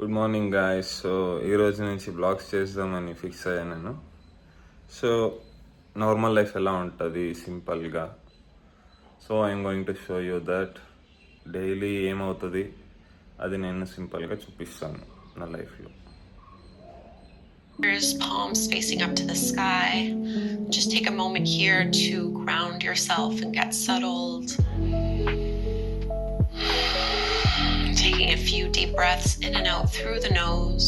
Good morning guys. So ఈరోజు నుంచి blogs చేద్దామని ఫిక్స్ అయ్యాను నేను. సో నార్మల్ లైఫ్ ఎలా ఉంటుంది సింపుల్గా. So I'm going to show you that daily ఏమవుతుంది అది నేను సింపుల్గా చూపిస్తాను నా లైఫ్లో. Palms facing up to the sky. Just take a moment here to ground yourself and get settled. Taking a few deep breaths in and out through the nose.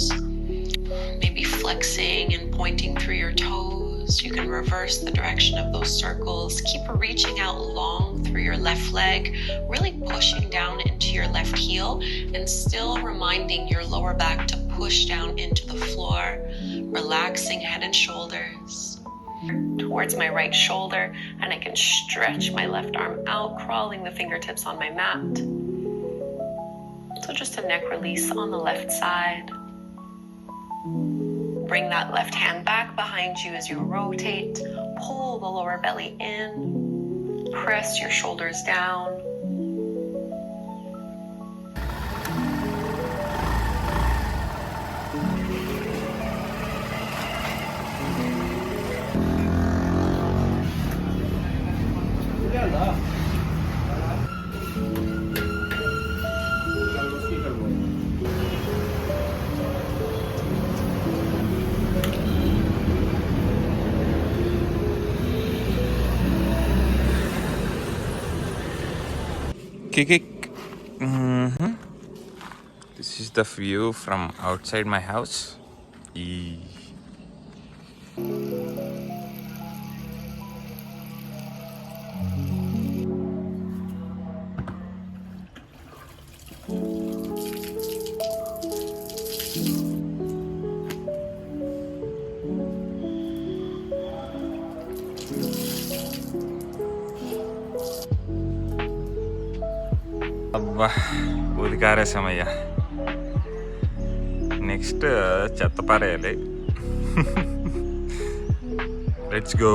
Maybe flexing and pointing through your toes. You can reverse the direction of those circles. Keep reaching out long through your left leg, really pushing down into your left heel and still reminding your lower back to push down into the floor, relaxing head and shoulders towards my right shoulder, and I can stretch my left arm out, crawling the fingertips on my mat. So just a neck release on the left side. Bring that left hand back behind you as you rotate. Pull the lower belly in. Press your shoulders down. Kikik. This is the view from outside my house. అబ్బా ఉదికారేసామయ్యా. Next చెత్త పారేయాలి. Let's go.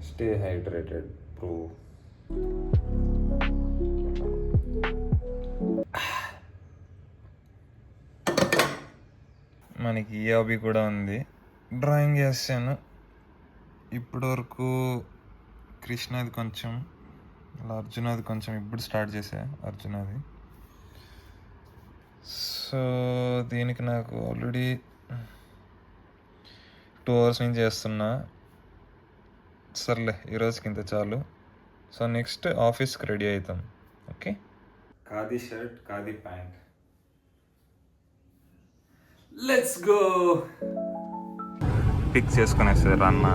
Stay hydrated bro. మనకి ఈ hobby కూడా ఉంది, drawing చేస్తాను. ఇప్పటి వరకు కృష్ణది కొంచెం, అలా అర్జునది కొంచెం ఇప్పుడు స్టార్ట్ చేసా అర్జునది. సో దీనికి నాకు ఆల్రెడీ 2 hours నుంచి చేస్తున్నా. సర్లే ఈరోజుకి ఇంత చాలు. సో నెక్స్ట్ ఆఫీస్కి రెడీ అవుతాం. Okay, khadi shirt, khadi pant. Let's go. Pick చేసుకునేసారు అన్న.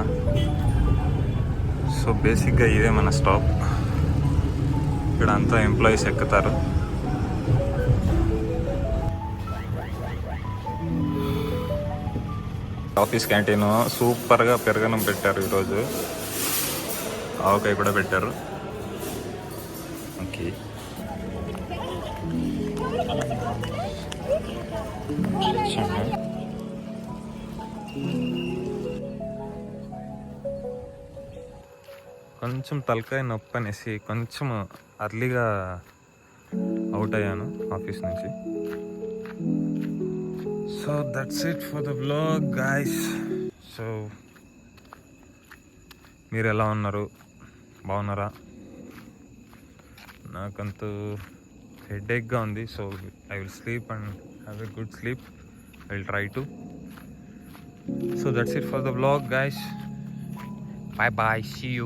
సో బేసిక్గా ఇదే మన స్టాప్. ఇక్కడ అంతా ఎంప్లాయీస్ ఎక్కుతారు. ఆఫీస్ క్యాంటీన్ సూపర్గా పెరగనం పెట్టారు ఈరోజు. ఆవకాయ కూడా పెట్టారు. ఓకే, కొంచెం తలకాయ నొప్పి అనేసి కొంచెం అర్లీగా అవుట్ అయ్యాను ఆఫీస్ నుంచి. So that's it for the vlog guys. So మీరు ఎలా ఉన్నారు? బాగున్నారా? నాకంతూ హెడేక్గా ఉంది. So I will sleep and have a good sleep. I will try to. So that's it for the vlog guys. Bye bye, see you.